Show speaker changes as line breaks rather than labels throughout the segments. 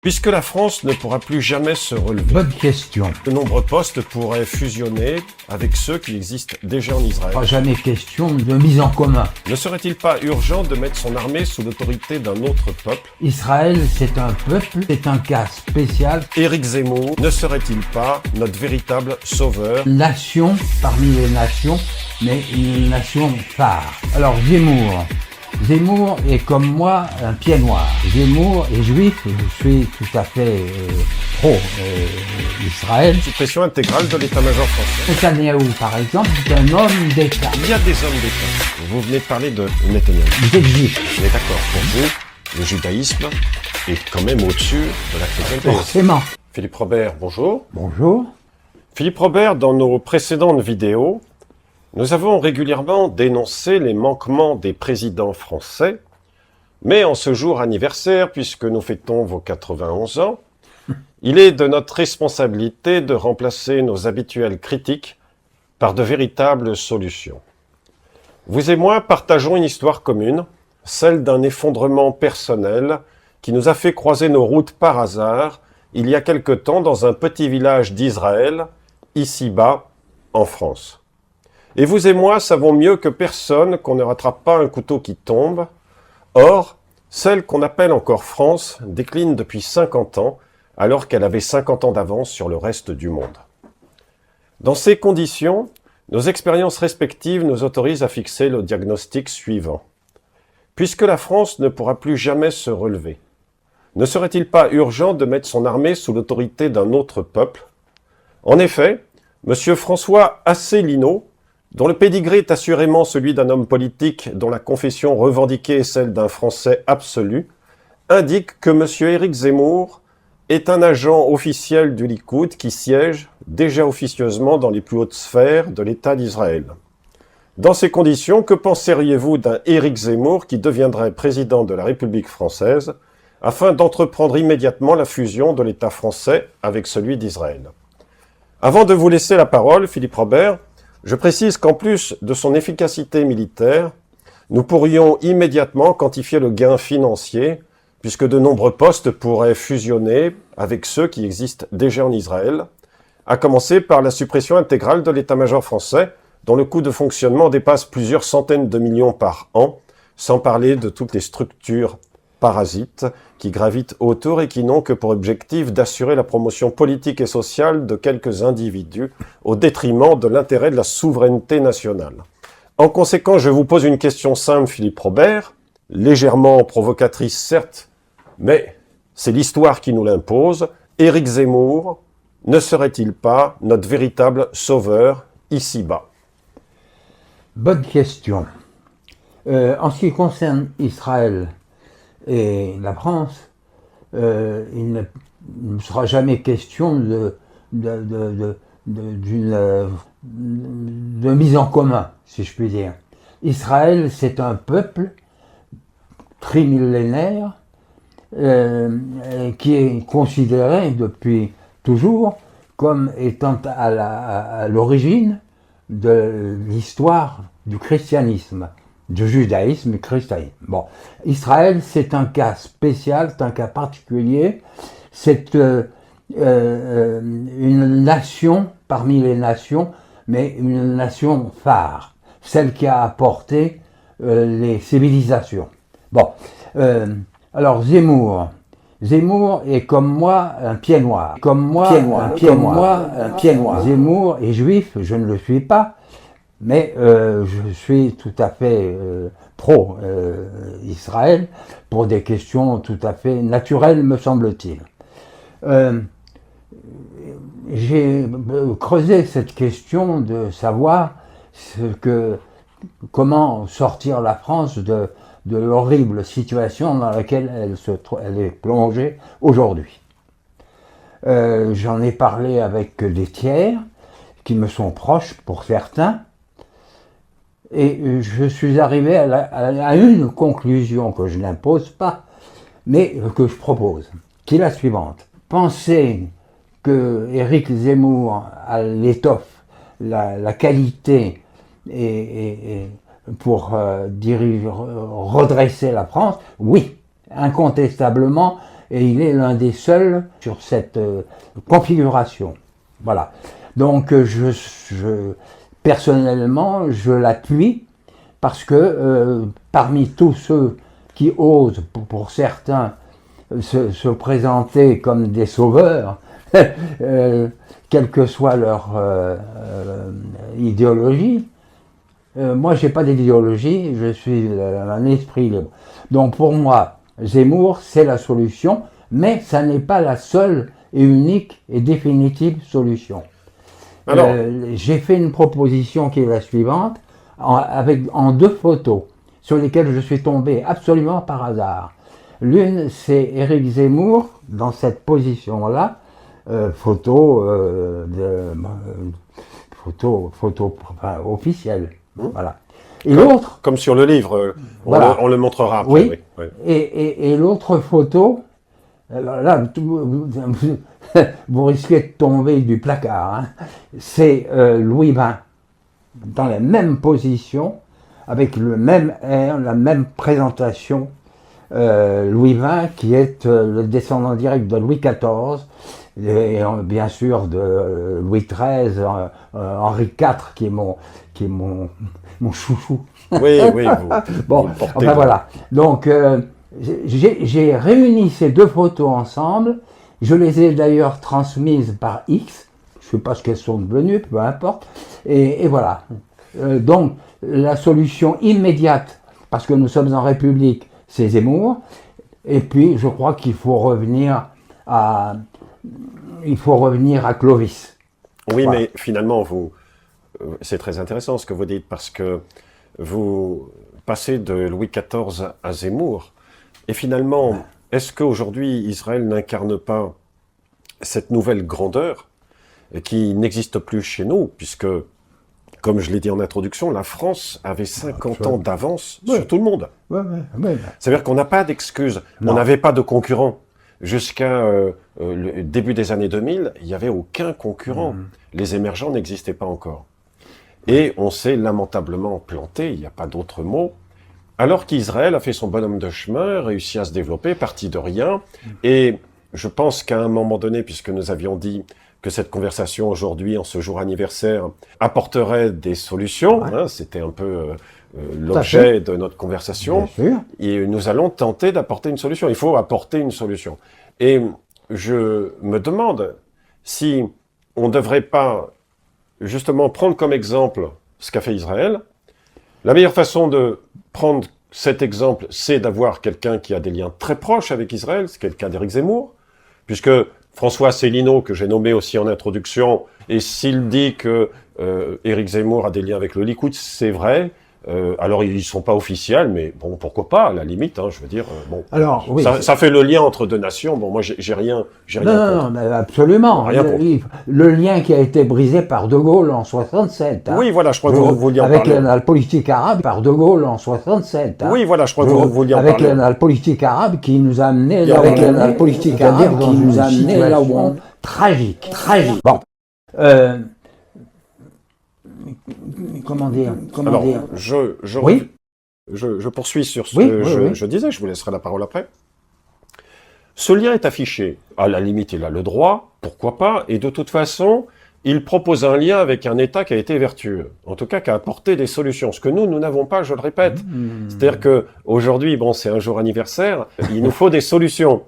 Puisque la France ne pourra plus jamais se relever,
Bonne question.
de nombreux postes pourraient fusionner avec ceux qui existent déjà en Israël.
Pas jamais question de mise en commun.
Ne serait-il pas urgent de mettre son armée sous l'autorité d'un autre peuple?
Israël, c'est un peuple, c'est un cas spécial.
Éric Zemmour ne serait-il pas notre véritable sauveur?
Nation parmi les nations, mais une nation phare. Alors Zemmour est comme moi un pied noir. Zemmour est juif, je suis tout à fait pro-Israël.
Suppression intégrale de l'état-major français.
Netanyahou, par exemple, est un homme d'État.
Il y a des hommes d'État. Vous venez de parler de Netanyahou.
Vous êtes juif,
On est d'accord, pour vous, le judaïsme est quand même au-dessus de la chrétienté.
forcément.
Philippe Robert, bonjour.
Bonjour.
Philippe Robert, dans nos précédentes vidéos, nous avons régulièrement dénoncé les manquements des présidents français, mais en ce jour anniversaire, puisque nous fêtons vos 91 ans, il est de notre responsabilité de remplacer nos habituelles critiques par de véritables solutions. Vous et moi partageons une histoire commune, celle d'un effondrement personnel qui nous a fait croiser nos routes par hasard il y a quelque temps dans un petit village d'Israël, ici-bas, en France. Et vous et moi savons mieux que personne qu'on ne rattrape pas un couteau qui tombe. Or, celle qu'on appelle encore France décline depuis 50 ans, alors qu'elle avait 50 ans d'avance sur le reste du monde. Dans ces conditions, nos expériences respectives nous autorisent à fixer le diagnostic suivant. Puisque la France ne pourra plus jamais se relever, ne serait-il pas urgent de mettre son armée sous l'autorité d'un autre peuple? En effet, M. François Asselineau, dont le pédigré est assurément celui d'un homme politique dont la confession revendiquée est celle d'un Français absolu, indique que M. Éric Zemmour est un agent officiel du Likoud qui siège déjà officieusement dans les plus hautes sphères de l'État d'Israël. Dans ces conditions, que penseriez-vous d'un Éric Zemmour qui deviendrait président de la République française afin d'entreprendre immédiatement la fusion de l'État français avec celui d'Israël? Avant de vous laisser la parole, Philippe Robert, je précise qu'en plus de son efficacité militaire, nous pourrions immédiatement quantifier le gain financier, puisque de nombreux postes pourraient fusionner avec ceux qui existent déjà en Israël, à commencer par la suppression intégrale de l'état-major français, dont le coût de fonctionnement dépasse plusieurs centaines de millions par an, sans parler de toutes les structures parasites qui gravitent autour et qui n'ont que pour objectif d'assurer la promotion politique et sociale de quelques individus au détriment de l'intérêt de la souveraineté nationale. En conséquence, je vous pose une question simple, Philippe Robert, légèrement provocatrice certes, mais c'est l'histoire qui nous l'impose. Éric Zemmour ne serait-il pas notre véritable sauveur ici-bas?
Bonne question. En ce qui concerne Israël et la France, il ne sera jamais question de mise en commun, si je puis dire. Israël, c'est un peuple trimillénaire qui est considéré depuis toujours comme étant à l'origine de l'histoire du christianisme, du judaïsme et du christianisme. Bon, Israël, c'est un cas spécial, c'est un cas particulier, c'est une nation parmi les nations, mais une nation phare, celle qui a apporté les civilisations. Bon, alors Zemmour est comme moi un pied noir. Un pied noir. Zemmour est juif, je ne le suis pas. Mais je suis tout à fait pro-Israël pour des questions tout à fait naturelles, me semble-t-il. J'ai creusé cette question de savoir comment sortir la France de l'horrible situation dans laquelle elle est plongée aujourd'hui. J'en ai parlé avec des tiers qui me sont proches pour certains. Et je suis arrivé à une conclusion que je n'impose pas, mais que je propose, qui est la suivante. Penser que Éric Zemmour a l'étoffe, la qualité et pour redresser la France, oui, incontestablement, et il est l'un des seuls sur cette configuration. Voilà. Donc personnellement, je l'appuie parce que parmi tous ceux qui osent, pour certains, se présenter comme des sauveurs, quelle que soit leur idéologie, moi j'ai pas d'idéologie, je suis un esprit libre. Donc pour moi, Zemmour c'est la solution, mais ça n'est pas la seule et unique et définitive solution.
Alors,
j'ai fait une proposition qui est la suivante, en 2 photos, sur lesquelles je suis tombé absolument par hasard. L'une, c'est Éric Zemmour, dans cette position-là, photo enfin, officielle. Voilà. Et l'autre...
Comme sur le livre,
Voilà.
on le montrera après.
Oui.
Oui.
Et l'autre photo, alors là, vous risquez de tomber du placard, hein. C'est Louis XX, dans la même position, avec le même air, la même présentation. Louis XX, qui est le descendant direct de Louis XIV, et bien sûr de Louis XIII, Henri IV, qui est mon chouchou.
Oui, oui.
Bon,
vous le portez,
enfin voilà. Donc, j'ai réuni ces 2 photos ensemble. Je les ai d'ailleurs transmises par X. Je ne sais pas ce qu'elles sont devenues, peu importe. Et voilà. Donc, la solution immédiate, parce que nous sommes en République, c'est Zemmour. Et puis, je crois qu'il faut revenir à Clovis.
Oui,
Voilà.
mais finalement, c'est très intéressant ce que vous dites, parce que vous passez de Louis XIV à Zemmour. Et finalement, est-ce qu'aujourd'hui, Israël n'incarne pas cette nouvelle grandeur qui n'existe plus chez nous, puisque, comme je l'ai dit en introduction, la France avait 50 ans d'avance sur tout le monde.
Ouais.
C'est-à-dire qu'on n'a pas d'excuses,
Non.
on n'avait pas de concurrents. Jusqu'à le début des années 2000, il n'y avait aucun concurrent. Les émergents n'existaient pas encore. Et on s'est lamentablement planté, il n'y a pas d'autre mot, alors qu'Israël a fait son bonhomme de chemin, réussi à se développer, parti de rien. Et je pense qu'à un moment donné, puisque nous avions dit que cette conversation aujourd'hui, en ce jour anniversaire, apporterait des solutions, hein, c'était un peu l'objet de notre conversation,
Bien sûr.
et nous allons tenter d'apporter une solution. Il faut apporter une solution. Et je me demande si on ne devrait pas justement prendre comme exemple ce qu'a fait Israël. La meilleure façon de prendre cet exemple, c'est d'avoir quelqu'un qui a des liens très proches avec Israël, c'est le cas d'Éric Zemmour, puisque François Célineau, que j'ai nommé aussi en introduction, et s'il dit que Éric Zemmour a des liens avec le Likoud, c'est vrai. Alors ils ne sont pas officiels, mais bon, pourquoi pas, à la limite, hein, je veux dire, bon.
Alors, oui,
ça fait le lien entre 2 nations, bon, moi j'ai rien contre.
non, mais absolument.
Rien contre.
Le lien qui a été brisé par De Gaulle en 67. Hein.
Oui, voilà, je crois que vous vouliez en
avec
parler.
la politique arabe par De Gaulle en 67. Hein.
Oui, voilà, je crois que vous vouliez en
avec
parler.
la politique arabe qui nous a amené là
Avec
la politique arabe qui nous a amené là où on... Tragique. Bon. Comment dire
Alors,
Oui.
je poursuis sur ce
Oui,
que
oui.
je disais, je vous laisserai la parole après. Ce lien est affiché. À la limite, il a le droit, pourquoi pas, et de toute façon, il propose un lien avec un État qui a été vertueux, en tout cas qui a apporté des solutions, ce que nous n'avons pas, je le répète. C'est-à-dire que aujourd'hui, bon, c'est un jour anniversaire, il nous faut des solutions.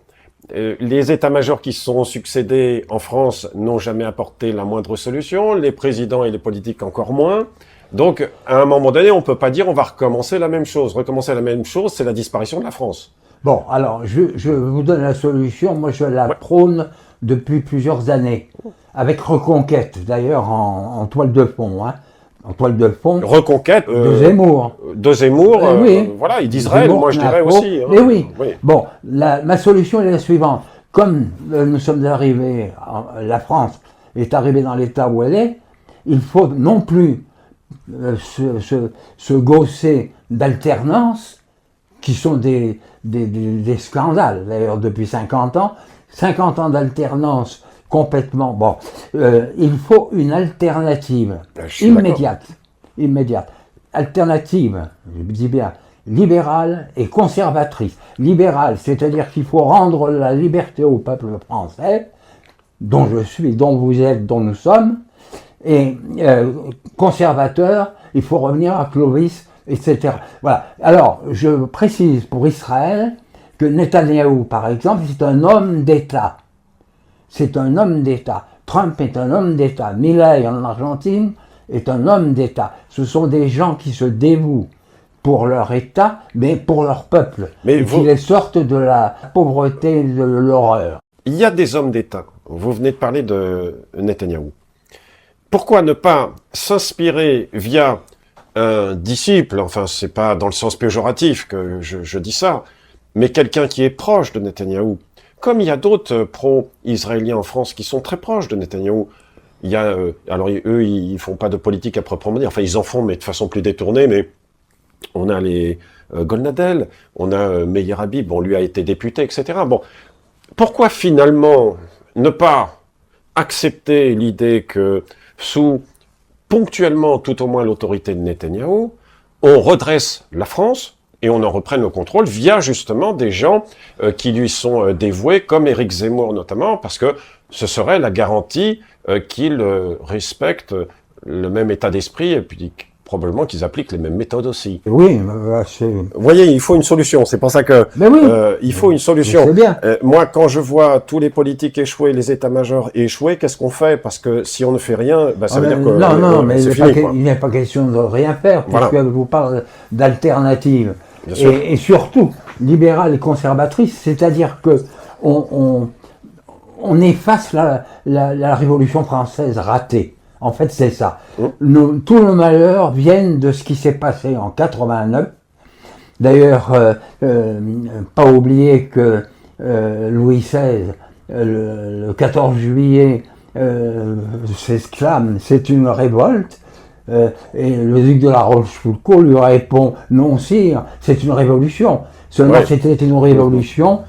Les états-majors qui se sont succédés en France n'ont jamais apporté la moindre solution, les présidents et les politiques encore moins. Donc, à un moment donné, on peut pas dire on va recommencer la même chose. Recommencer la même chose, c'est la disparition de la France.
Bon, alors, je vous donne la solution. Moi, je la prône depuis plusieurs années. Avec Reconquête, d'ailleurs, en toile de fond. Hein. En toile de fond.
Reconquête.
De Zemmour.
De Zemmour,
oui.
voilà, et d'Israël,
Zemmour,
moi je dirais
Napo.
aussi. Hein.
Mais oui.
Oui.
Bon, ma solution est la suivante. Comme nous sommes arrivés, la France est arrivée dans l'état où elle est, il faut non plus se gausser d'alternance, qui sont des scandales, d'ailleurs, depuis 50 ans. 50 ans d'alternance complètement... Bon, il faut une alternative immédiate. Alternative, je dis bien, libérale et conservatrice. Libérale, c'est-à-dire qu'il faut rendre la liberté au peuple français, dont je suis, dont vous êtes, dont nous sommes, et conservateur, il faut revenir à Clovis, etc. Voilà. Alors, je précise pour Israël que Netanyahou, par exemple, c'est un homme d'État. C'est un homme d'État. Trump est un homme d'État. Milei en Argentine est un homme d'État. Ce sont des gens qui se dévouent pour leur État, mais pour leur peuple.
Mais
qui les sortent de la pauvreté, de l'horreur.
Il y a des hommes d'État. Vous venez de parler de Netanyahou. Pourquoi ne pas s'inspirer via un disciple, enfin c'est pas dans le sens péjoratif que je dis ça, mais quelqu'un qui est proche de Netanyahou. Comme il y a d'autres pro-israéliens en France qui sont très proches de Netanyahou. Il y a, alors eux, ils font pas de politique à proprement dire, enfin ils en font, mais de façon plus détournée, mais on a les Golnadel, on a Meir Habib, bon lui a été député, etc. Bon, pourquoi finalement ne pas accepter l'idée que sous ponctuellement tout au moins l'autorité de Netanyahou, on redresse la France et on en reprenne le contrôle via justement des gens qui lui sont dévoués, comme Éric Zemmour notamment, parce que ce serait la garantie qu'ils respectent le même état d'esprit et puis probablement qu'ils appliquent les mêmes méthodes aussi.
Oui, c'est...
Vous voyez, il faut une solution. C'est pour ça que
Mais oui,
il faut une solution.
c'est bien.
Moi, quand je vois tous les politiques échouer, les états-majors échouer, qu'est-ce qu'on fait? Parce que si on ne fait rien, bah, ça veut dire que
non, mais
c'est fini.
il n'est pas question de rien faire, puisque
Voilà.
je vous parle d'alternative.
Bien sûr.
Et surtout, libérale et conservatrice, c'est-à-dire que on efface la Révolution française ratée. En fait, c'est ça. Tous nos malheurs viennent de ce qui s'est passé en 89. D'ailleurs, pas oublier que Louis XVI, le 14 juillet, s'exclame « c'est une révolte ». Et le duc de la Rochefoucauld lui répond « non, sire, c'est une révolution ». Seulement, c'était une révolution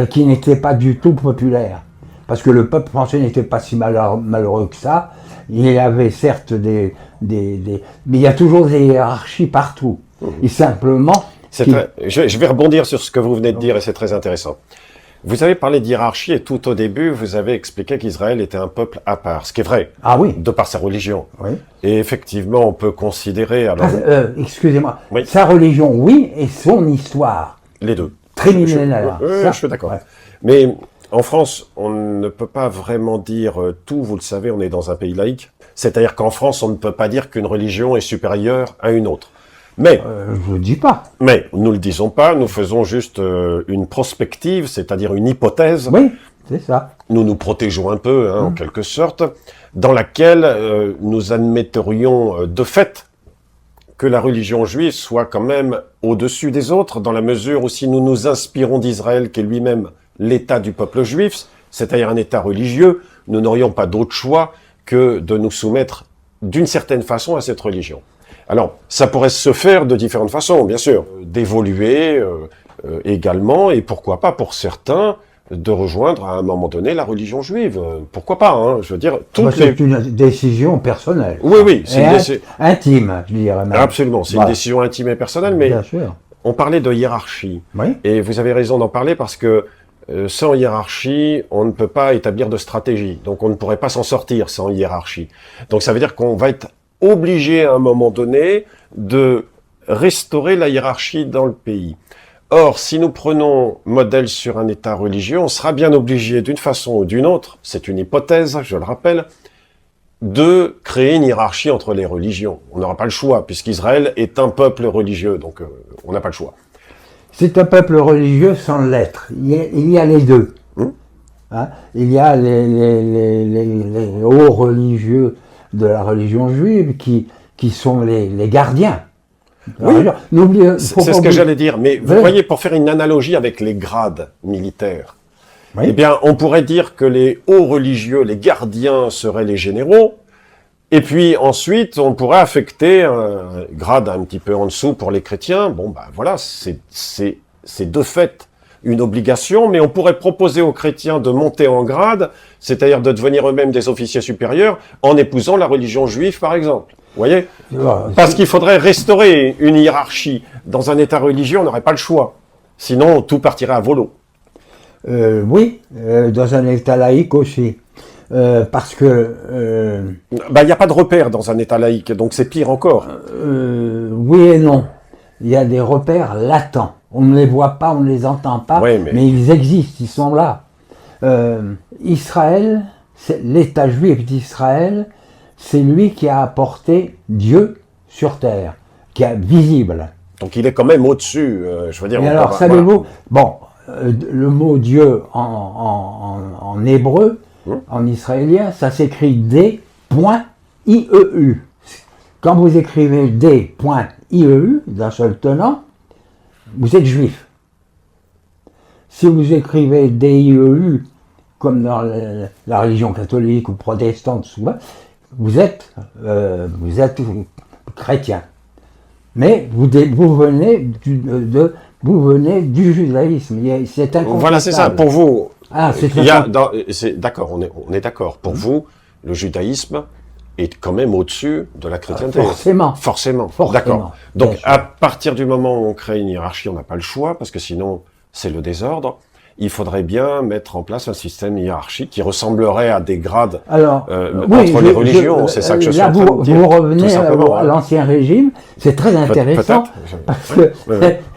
qui n'était pas du tout populaire. Parce que le peuple français n'était pas si malheureux que ça. Il y avait certes mais il y a toujours des hiérarchies partout. Et simplement...
Je vais rebondir sur ce que vous venez de dire et c'est très intéressant. Vous avez parlé de hiérarchie et tout au début, vous avez expliqué qu'Israël était un peuple à part, ce qui est vrai, de par sa religion.
Oui.
Et effectivement, on peut considérer... Alors,
excusez-moi,
oui.
Sa religion, oui, et son histoire.
Les deux.
Très millénaire.
Je suis d'accord. Ouais. Mais en France, on ne peut pas vraiment dire tout, vous le savez, on est dans un pays laïque. C'est-à-dire qu'en France, on ne peut pas dire qu'une religion est supérieure à une autre. Mais,
je ne dis pas.
Mais, nous le disons pas, nous faisons juste une prospective, c'est-à-dire une hypothèse.
Oui, c'est ça.
Nous nous protégeons un peu, en quelque sorte, dans laquelle nous admetterions de fait que la religion juive soit quand même au-dessus des autres, dans la mesure où si nous nous inspirons d'Israël, qui est lui-même l'État du peuple juif, c'est-à-dire un État religieux, nous n'aurions pas d'autre choix que de nous soumettre d'une certaine façon à cette religion. Alors, ça pourrait se faire de différentes façons, bien sûr, d'évoluer également, et pourquoi pas pour certains, de rejoindre à un moment donné la religion juive. Pourquoi pas, hein, je veux dire...
C'est une décision personnelle.
Oui, c'est
intime, je dirais même.
Absolument, c'est une décision intime et personnelle, mais
bien sûr.
On parlait de hiérarchie.
Oui.
Et vous avez raison d'en parler parce que sans hiérarchie, on ne peut pas établir de stratégie. Donc on ne pourrait pas s'en sortir sans hiérarchie. Donc ça veut dire qu'on va être obligé à un moment donné de restaurer la hiérarchie dans le pays. Or, si nous prenons modèle sur un État religieux, on sera bien obligé d'une façon ou d'une autre, c'est une hypothèse, je le rappelle, de créer une hiérarchie entre les religions. On n'aura pas le choix, puisqu'Israël est un peuple religieux, donc on n'a pas le choix.
C'est un peuple religieux sans l'être. Il y a les deux. Hein, il y a les hauts religieux de la religion juive qui sont les gardiens.
Oui, c'est ce que j'allais dire. Mais vous voyez, pour faire une analogie avec les grades militaires, eh bien, on pourrait dire que les hauts religieux, les gardiens seraient les généraux, et puis ensuite, on pourrait affecter un grade un petit peu en dessous pour les chrétiens. Bon, ben voilà, c'est de fait une obligation, mais on pourrait proposer aux chrétiens de monter en grade, c'est-à-dire de devenir eux-mêmes des officiers supérieurs, en épousant la religion juive, par exemple. voyez?
Alors,
Parce qu'il faudrait restaurer une hiérarchie. Dans un État religieux, on n'aurait pas le choix. Sinon, tout partirait à volo.
oui, dans un État laïque aussi. Parce que,
Il n'y a pas de repère dans un État laïque, donc c'est pire encore.
oui et non. Il y a des repères latents. On ne les voit pas, on ne les entend pas,
Oui,
mais ils existent, ils sont là. Israël, l'État juif d'Israël, c'est lui qui a apporté Dieu sur terre, qui est visible.
Donc il est quand même au-dessus, je veux dire.
Et
on
alors,
peut-
savez-vous, bon, le mot Dieu en hébreu, en israélien, ça s'écrit D.IEU. Quand vous écrivez D.IEU, d'un seul tenant, vous êtes juif. Si vous écrivez DIEU, comme dans la religion catholique ou protestante, souvent, vous êtes chrétien. Mais vous venez du judaïsme. C'est incontestable.
Voilà, c'est ça. Pour vous,
Ah, c'est
il y a d'accord, on est d'accord. Pour vous, le judaïsme est quand même au-dessus de la chrétienté.
Forcément.
Forcément.
Forcément.
D'accord.
Bien
Donc,
sûr.
à partir du moment où on crée une hiérarchie, on n'a pas le choix, parce que sinon, c'est le désordre. Il faudrait bien mettre en place un système hiérarchique qui ressemblerait à des grades
Alors,
entre les religions. C'est ça que je suis en train de dire.
Vous
tout
revenez
simplement,
à
hein.
l'ancien régime, c'est très intéressant,
Peut-être.
parce que
Oui,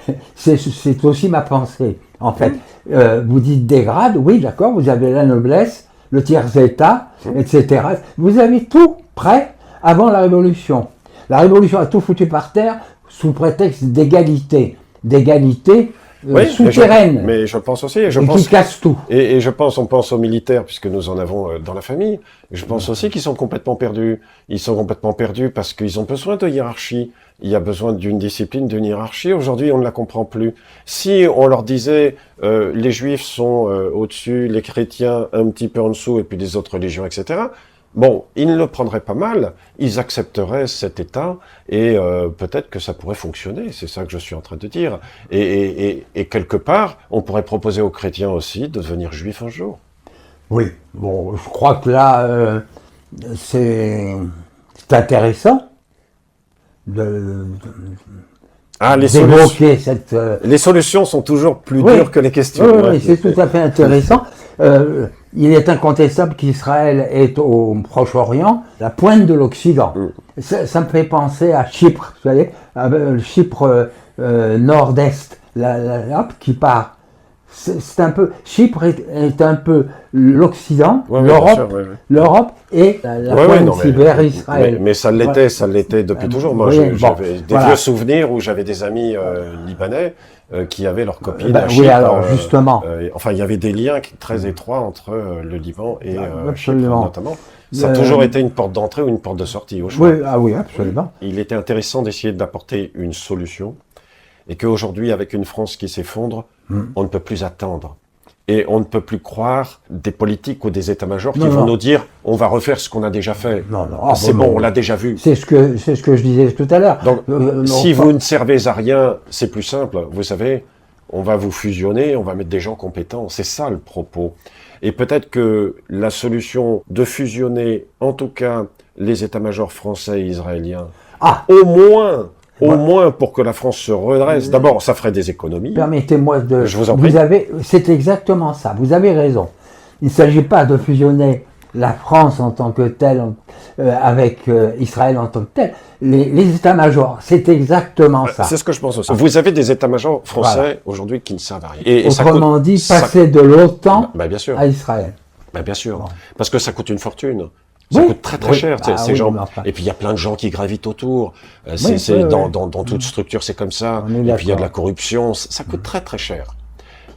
oui.
c'est aussi ma pensée, en fait. Vous dites des grades, oui, d'accord, vous avez la noblesse, le tiers-état, etc. Vous avez tout prêt avant la Révolution. La Révolution a tout foutu par terre sous prétexte d'égalité. D'égalité
Oui,
souterraine,
mais je pense aussi,
et qui casse tout.
et je pense, on pense aux militaires, puisque nous en avons dans la famille. Je pense aussi qu'ils sont complètement perdus. Ils sont complètement perdus parce qu'ils ont besoin de hiérarchie. Il y a besoin d'une discipline, d'une hiérarchie. Aujourd'hui, on ne la comprend plus. Si on leur disait, les juifs sont au-dessus, les chrétiens un petit peu en dessous, et puis les autres religions, etc., bon, ils ne le prendraient pas mal, ils accepteraient cet état, et peut-être que ça pourrait fonctionner, c'est ça que je suis en train de dire. Et quelque part, on pourrait proposer aux chrétiens aussi de devenir juifs un jour.
Oui, bon, je crois que là, c'est intéressant d'évoquer cette...
Les solutions sont toujours plus
Oui.
dures que les questions.
Oui,
Ouais.
oui, c'est tout à fait intéressant. Il est incontestable qu'Israël est au Proche-Orient, la pointe de l'Occident. Ça me fait penser à Chypre, vous savez, le Chypre nord-est, hop, qui part. C'est un peu, Chypre est un peu l'Occident,
Ouais, ouais, bien sûr,
l'Europe,
ouais, ouais.
l'Europe et la
Ouais, ouais,
pointe
non,
vers Israël.
mais ça l'était depuis toujours. Moi,
Oui,
j'avais des
voilà.
vieux souvenirs où j'avais des amis libanais qui avaient leurs copines à
oui,
Chypre.
alors, justement.
Enfin, il y avait des liens très étroits entre le Liban et Chypre,
Absolument.
notamment. Ça a toujours été une porte d'entrée ou une porte de sortie, au choix.
Oui, ah oui, absolument.
Il était intéressant d'essayer d'apporter une solution, et qu'aujourd'hui, avec une France qui s'effondre, on ne peut plus attendre. Et on ne peut plus croire des politiques ou des états-majors qui
Non,
vont
non.
nous dire « on va refaire ce qu'on a déjà fait
Non, non,
c'est
bon,
bon, on l'a déjà vu.
C'est ce que je disais tout à l'heure.
Donc,
Non,
si
pas-
vous ne servez à rien, c'est plus simple. Vous savez, on va vous fusionner, on va mettre des gens compétents. C'est ça le propos. Et peut-être que la solution de fusionner, en tout cas, les états-majors français et israéliens,
Ah,
au moins pour que la France se redresse. D'abord, ça ferait des économies.
permettez-moi de...
Je vous en prie.
C'est exactement ça, vous avez raison. Il ne s'agit pas de fusionner la France en tant que telle avec Israël en tant que tel. Les états-majors, c'est exactement ça.
C'est ce que je pense aussi. Vous avez des états-majors français
Voilà.
aujourd'hui qui ne servent à rien. Et ça
Autrement
coûte-
dit,
ça-
passer de l'OTAN
Bah, bien sûr.
à Israël.
Bah, bien sûr.
Bon.
Parce que ça coûte une fortune. Ça
Oui.
coûte très très
Oui.
cher, tu sais,
Ah
ces
oui,
gens.
mais enfin.
Et puis il y a plein de gens qui gravitent autour.
Oui, oui,
dans
oui.
toute structure, c'est comme ça.
On est
Et puis il y a de la
d'accord.
corruption. Ça coûte très très cher.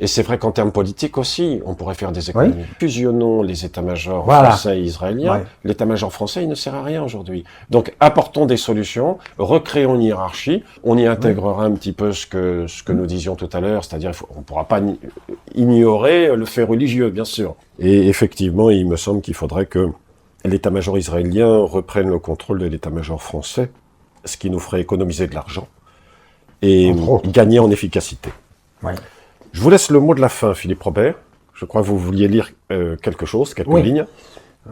Et c'est vrai qu'en termes politiques aussi, on pourrait faire des économies. Fusionnons les états-majors
Voilà.
français et israéliens.
Ouais.
L'état-major français, il ne sert à rien aujourd'hui. Donc apportons des solutions, recréons une hiérarchie. On y intégrera un petit peu ce que nous disions tout à l'heure, c'est-à-dire on ne pourra pas ignorer le fait religieux, bien sûr. Et effectivement, il me semble qu'il faudrait que l'état-major israélien reprenne le contrôle de l'état-major français, ce qui nous ferait économiser de l'argent et
Entre autres.
gagner en efficacité.
Ouais.
Je vous laisse le mot de la fin, Philippe Robert. Je crois que vous vouliez lire quelque chose, quelques
Oui.
lignes.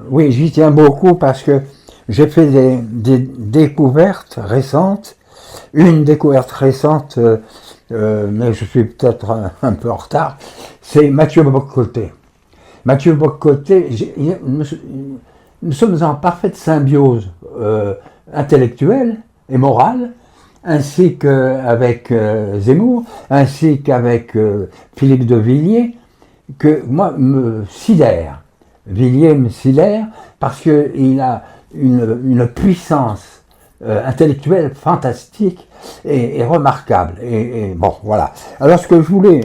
Oui, j'y tiens beaucoup parce que j'ai fait des découvertes récentes. Une découverte récente, mais je suis peut-être un peu en retard, c'est Mathieu Bock-Côté. Mathieu Bock-Côté, nous sommes en parfaite symbiose intellectuelle et morale, ainsi qu'avec Zemmour, ainsi qu'avec Philippe de Villiers, que moi me sidère. Villiers me sidère parce qu'il a une puissance intellectuelle fantastique et remarquable. Et bon, voilà. Alors ce que je voulais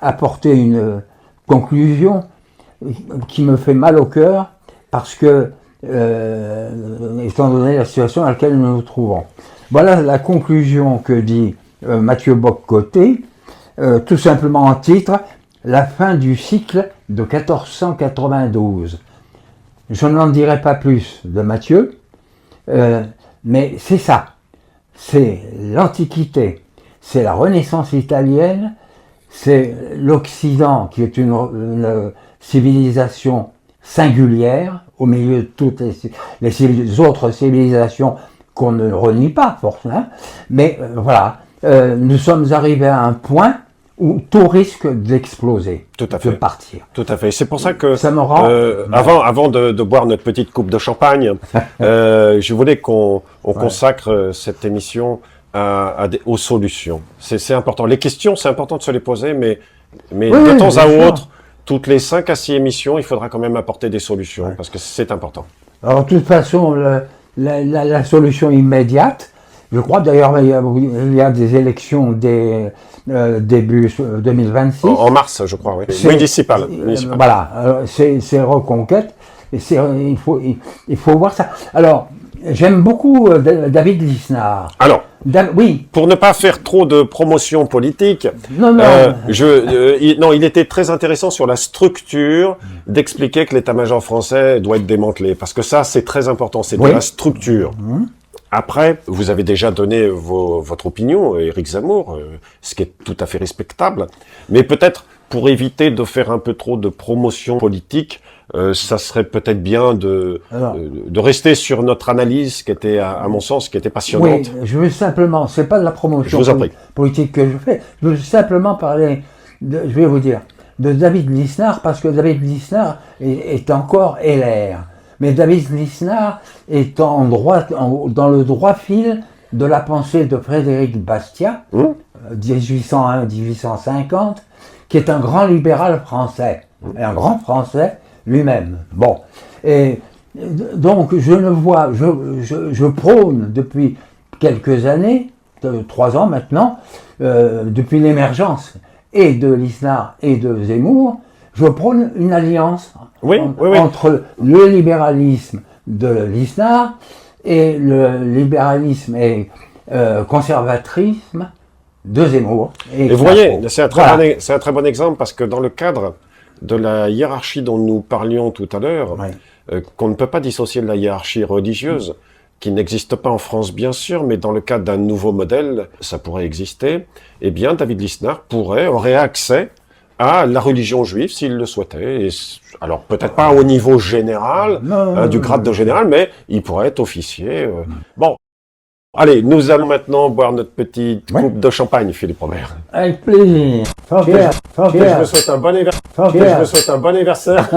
apporter une conclusion qui me fait mal au cœur parce que, étant donné la situation dans laquelle nous nous trouvons. Voilà la conclusion que dit Mathieu Bock-Côté, tout simplement en titre, la fin du cycle de 1492. Je n'en dirai pas plus de Mathieu, mais c'est ça, c'est l'Antiquité, c'est la Renaissance italienne, c'est l'Occident qui est une civilisation singulière au milieu de toutes les autres civilisations qu'on ne renie pas forcément, mais voilà, nous sommes arrivés à un point où tout risque d'exploser, de partir.
Tout à fait. C'est pour ça que,
ça me rend...
avant de boire notre petite coupe de champagne, je voulais qu'on consacre cette émission aux solutions. C'est important. Les questions, c'est important de se les poser, mais de temps à autre, toutes les 5 à 6 émissions, il faudra quand même apporter des solutions, parce que c'est important.
Alors, de toute façon, la solution immédiate, je crois d'ailleurs il y a des élections début 2026.
En mars, je crois, oui. Municipal.
Voilà, c'est reconquête. Et il faut voir ça. Alors, j'aime beaucoup David Lisnard.
Alors,
oui.
Pour ne pas faire trop de promotion politique,
non,
il était très intéressant sur la structure d'expliquer que l'état-major français doit être démantelé. Parce que ça, c'est très important, c'est de la structure. Après, vous avez déjà donné votre opinion, Éric Zemmour, ce qui est tout à fait respectable. Mais peut-être, pour éviter de faire un peu trop de promotion politique, ça serait peut-être bien de rester sur notre analyse, qui était, à mon sens, qui était passionnante.
Oui, je veux simplement, c'est pas de la promotion politique que je fais, je veux simplement parler, je vais vous dire, de David Lisnard, parce que David Lisnard est encore LR. Mais David Lisnard est dans le droit fil de la pensée de Frédéric Bastiat, 1801-1850, qui est un grand libéral français, et un grand français lui-même. Bon, et donc je prône depuis quelques années, 3 ans maintenant, depuis l'émergence et de Lisnard et de Zemmour, je prône une alliance entre le libéralisme de Lisnard et le libéralisme et conservatisme de Zemmour.
Et vous voyez, c'est un très bon exemple parce que dans le cadre de la hiérarchie dont nous parlions tout à l'heure, qu'on ne peut pas dissocier de la hiérarchie religieuse, qui n'existe pas en France bien sûr, mais dans le cadre d'un nouveau modèle, ça pourrait exister, eh bien David Lisnard aurait accès à la religion juive s'il le souhaitait. Et alors peut-être pas au niveau général, du grade de général, mais il pourrait être officier. Bon, allez, nous allons maintenant boire notre petite coupe de champagne, Philippe Robert.
Avec plaisir.
Je vous souhaite un bon anniversaire.